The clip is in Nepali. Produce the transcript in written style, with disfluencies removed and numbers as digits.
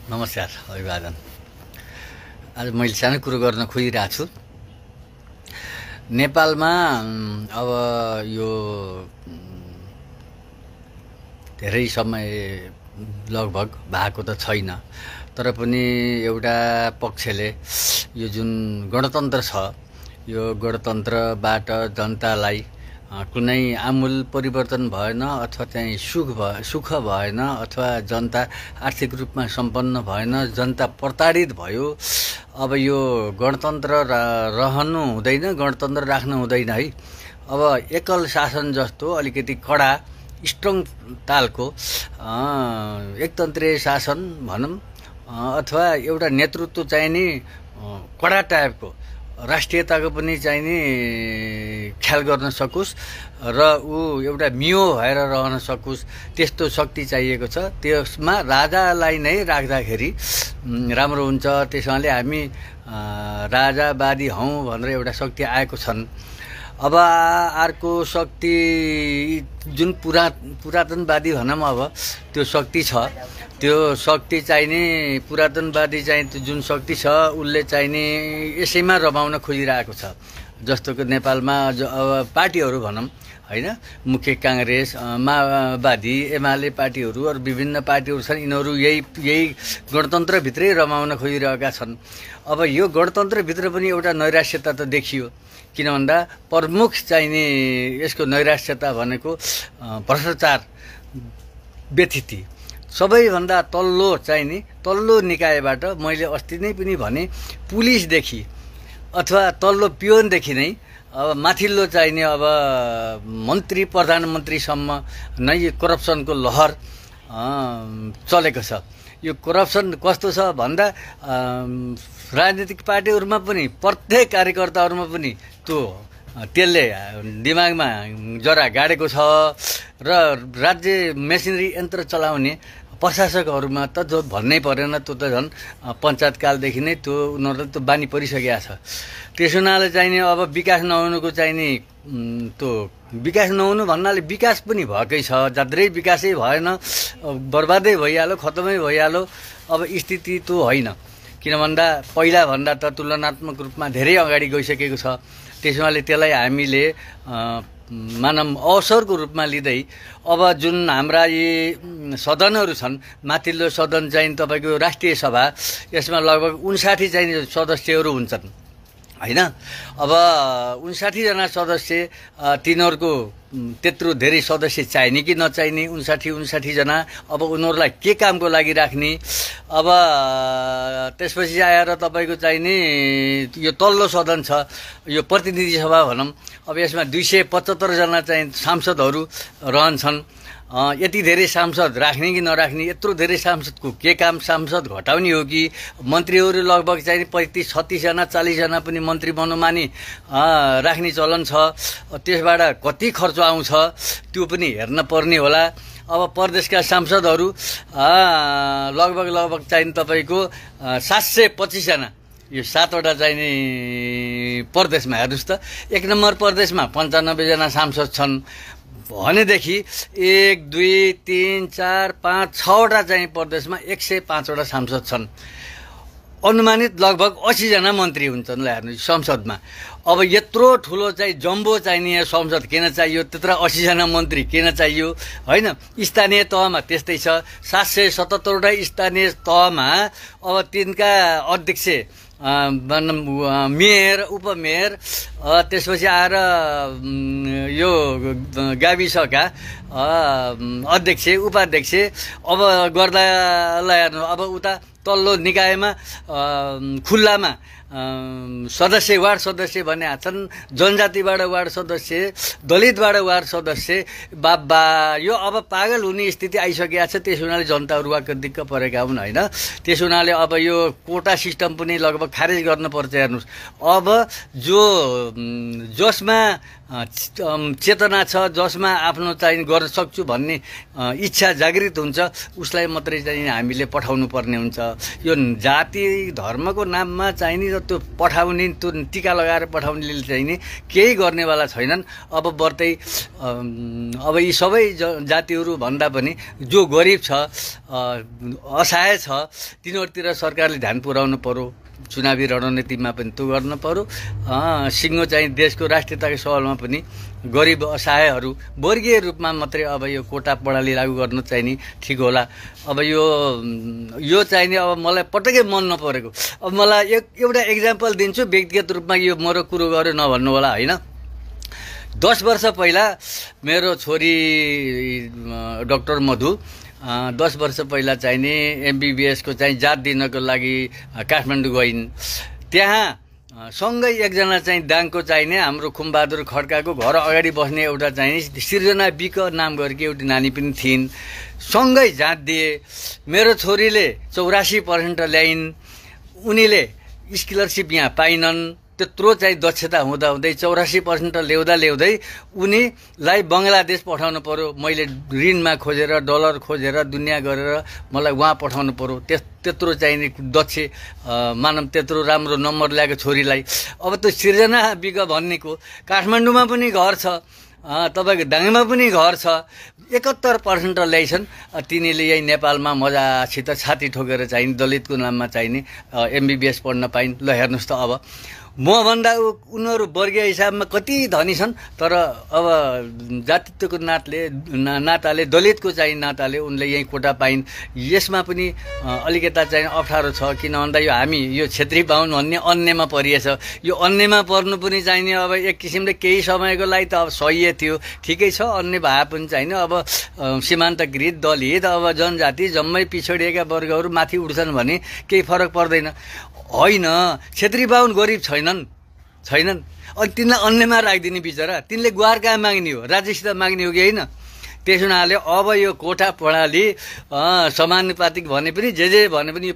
नमस्कार अभिवादन। आज मैले सानो कुरो गर्न खोजिरहेको छु। नेपालमा अब यो धेरै समय लगभग भएको त छैन, तर पनि एउटा पक्षले यो जुन गणतन्त्र छ, यो गणतन्त्रबाट जनतालाई कुनै आमूल परिवर्तन भएन अथवा चाहिँ सुख भएन अथवा जनता आर्थिक रूपमा सम्पन्न भएन, जनता प्रताडित भयो। अब यो गणतन्त्र रहनु हुँदैन, गणतन्त्र राख्नु हुँदैन है। अब एकल शासन जस्तो अलिकति कडा स्ट्रङ तालको एकतन्त्रीय शासन भनौँ अथवा एउटा नेतृत्व चाहिने कडा टाइपको राष्ट्रियताको पनि चाहिने ख्याल गर्न सकोस् र ऊ एउटा मियो भएर रहन सकोस्, त्यस्तो शक्ति चाहिएको छ। त्यसमा राजालाई नै राख्दाखेरि राम्रो हुन्छ। त्यसैले हामी राजावादी हौँ भनेर एउटा शक्ति आएको छन्। अब अर्को शक्ति जुन पुरातनवादी भनौँ, अब त्यो शक्ति छ, त्यो शक्ति चाहिने पुरातनवादी चाहिँ जुन शक्ति छ उसले चाहिने यसैमा रमाउन खोजिरहेको छ। जस्तो कि नेपालमा अब पार्टीहरू भनौँ हैन, मुख्य काङ्ग्रेस, माओवादी, एमाले पार्टीहरू अरू विभिन्न पार्टीहरू छन्, यिनीहरू यही गणतन्त्रभित्रै रमाउन खोजिरहेका छन्। अब यो गणतन्त्रभित्र पनि एउटा नैराश्यता त देखियो। किन भन्दा प्रमुख चाहिने यसको नैराश्यता भनेको भ्रष्टाचार, व्यथिति, सबैभन्दा तल्लो निकायबाट मैले अस्ति नै पनि भने पुलिसदेखि अथवा तल्लो पियोनदेखि नै अब माथिल्लो चाहिने अब मन्त्री प्रधानमन्त्रीसम्म नै यो करप्सनको लहर चलेको छ। यो करप्सन कस्तो छ भन्दा राजनीतिक पार्टीहरूमा पनि प्रत्येक कार्यकर्ताहरूमा पनि त्यसले दिमागमा जरा गाडेको छ र राज्य मेसिनरी यन्त्र चलाउने प्रशासकहरूमा त जो भन्नै परेन, त्यो त झन् पञ्चायतकालदेखि नै उनीहरूलाई त्यो बानी परिसकेको छ। त्यसो हुनाले चाहिने अब विकास नहुनुको चाहिने त्यो विकास नहुनु भन्नाले विकास पनि भएकै छ, जात्रै विकासै भएन, बर्बादै भइहाल्यो, खतमै भइहाल्यो। अब स्थिति त्यो होइन। किन भन्दा पहिला भन्दा त तुलनात्मक रूपमा धेरै अगाडि गइसकेको छ। त्यसैले त्यसलाई हामीले मानव अवसरको रूपमा लिँदै अब जुन हाम्रा यी सदनहरू छन्, माथिल्लो सदन चाहिँ तपाईँको राष्ट्रिय सभा, यसमा लगभग 59 चाहिँ सदस्यहरू हुन्छन् हैन। अब 59 जना सदस्य, तिनीहरूको त्यत्रो धेरै सदस्य चाहिने कि नचाहिने, 59 जना। अब उनीहरूलाई के कामको लागि राख्ने। अब त्यसपछि आएर तपाईँको चाहिने यो तल्लो सदन छ, यो प्रतिनिधि सभा भनौँ। अब यसमा 275 जना चाहिँ सांसदहरू रहन्छन्। यति धेरै सांसद राख्ने कि नराख्ने, यत्रो धेरै सांसदको के काम? सांसद घटाउने हो कि? मन्त्रीहरू लगभग चाहिँ 35-36 जना 40 जना पनि मन्त्री मनोमानी राख्ने चलन छ। त्यसबाट कति खर्च आउँछ त्यो पनि हेर्न पर्ने होला। अब प्रदेशका सांसदहरू लगभग चाहिँ तपाईँको 725 जना, यो 7वटा चाहिने प्रदेशमा हेर्नुहोस् त। 1 नम्बर प्रदेशमा 95 जना सांसद छन् भनेदेखि 1, 2, 3, 4, 5, 6वटा चाहिँ प्रदेशमा 105 वटा सांसद छन्। अनुमानित लगभग 80 जना मन्त्री हुन्छन्। ल हेर्नु संसदमा। अब यत्रो ठुलो चाहिँ जम्बो चाहिने संसद किन चाहियो? त्यत्र 80 जना मन्त्री किन चाहियो हैन? स्थानीय तहमा त्यस्तै छ। 777 वटा स्थानीय तहमा अब तिनका अध्यक्ष, मेयर, उपमेयर, त्यसपछि आएर यो गाविसका अध्यक्ष, उपाध्यक्ष, अब गर्दा हेर्नु। अब उता तल्लो निकायमा खुल्लामा सदस्य, वार्ड सदस्य भने छन्, जनजातिबाट वार्ड सदस्य, दलितबाट वार्ड सदस्य। बाबा, यो अब पागल हुने स्थिति आइसकेको छ। त्यस हुनाले जनताहरू वाक्क दिक्क परेका हुन् होइन। त्यस हुनाले अब यो कोटा सिस्टम पनि लगभग खारेज गर्नुपर्छ। हेर्नुहोस्, अब जसमा चेतना छ, जसमा आफ्नो चाहिँ गर्न सक्छु भन्ने इच्छा जागृत हुन्छ, उसलाई मात्रै चाहिँ हामीले पठाउनु पर्ने हुन्छ। यो जाति धर्मको नाममा चाहिँ नि त्यो पठाउने, त्यो टीका लगाएर पठाउनेले चाहिँ नि केही गर्नेवाला छैनन्। अब बर्तै अब यी सबै जातिहरू भन्दा पनि जो गरिब छ, असहाय छ, तिनीहरूतिर सरकारले ध्यान पुर्याउनु पर्यो। चुनावी रणनीतिमा पनि त्यो गर्न पर्यो। सिङ्गो चाहिँ देशको राष्ट्रियताको सवालमा पनि गरिब असहायहरू वर्गीय रूपमा मात्रै अब यो कोटा प्रणाली लागू गर्न चाहिँ नि ठिक होला। अब यो चाहिँ नि अब मलाई पटक्कै मन नपरेको। अब मलाई एउटा एक्जाम्पल दिन्छु, व्यक्तिगत रूपमा यो मेरो कुरो गर्यो नभन्नु होला होइन। 10 वर्ष पहिला मेरो छोरी डाक्टर मधु 10 वर्ष पहिला चाहिँ नि MBBS को चाहिँ जात दिनको लागि काठमाडौँ गइन्। त्यहाँ सँगै एकजना चाहिँ दाङको चाहिने हाम्रो खुमबहादुर खड्काको घर अगाडि बस्ने एउटा चाहिँ सृजना बिक नाम गरेकी एउटी नानी पनि थिइन्। सँगै जात दिए। मेरो छोरीले 84% ल्याइन्। उनीले स्कलरसिप यहाँ पाइनन्। त्यत्रो चाहिँ दक्षता हुँदाहुँदै 84% ल्याउँदै उनीलाई बङ्गलादेश पठाउनु पर्यो। मैले ऋणमा खोजेर डलर खोजेर दुनियाँ गरेर मलाई वहाँ पठाउनु पर्यो। त्यत्रो चाहिँ दक्ष मानव, त्यत्रो राम्रो नम्बर ल्याएको छोरीलाई। अब त्यो सृजना बिग भन्नेको काठमाडौँमा पनि घर छ, तपाईँको दाङमा पनि घर छ। 71% ल्याइछन्। तिनीले यही नेपालमा मजासित छाती ठोकेर चाहिँ दलितको नाममा चाहिँ नि MBBS पढ्न पाइन्। ल हेर्नुहोस् त, अब मभन्दा उनीहरू वर्गीय हिसाबमा कति धनी छन्, तर अब जातित्वको नाताले दलितको चाहिँ नाताले उनले यही कोटा पाइन्। यसमा पनि अलिकता चाहिँ अप्ठ्यारो छ। किन भन्दा यो हामी यो क्षेत्री बाहुन भन्ने अन्यमा परिएछ। यो अन्यमा पर्नु पनि चाहिने अब एक किसिमले केही समयको लागि त अब सही थियो, ठिकै छ। अन्य भए पनि चाहिने अब सीमान्तकृत दलित अब जनजाति जम्मै पिछडिएका वर्गहरू माथि उठ्छन् भने केही फरक पर्दैन होइन। क्षेत्री बाहुन गरिब छैनन्। अनि तिनलाई अन्यमा राखिदिने बिचरा, तिनले गुहार कहाँ माग्ने हो, राज्यसित माग्ने हो कि होइन। त्यस हुनाले अब यो कोटा प्रणाली समानुपातिक भने पनि जे भने पनि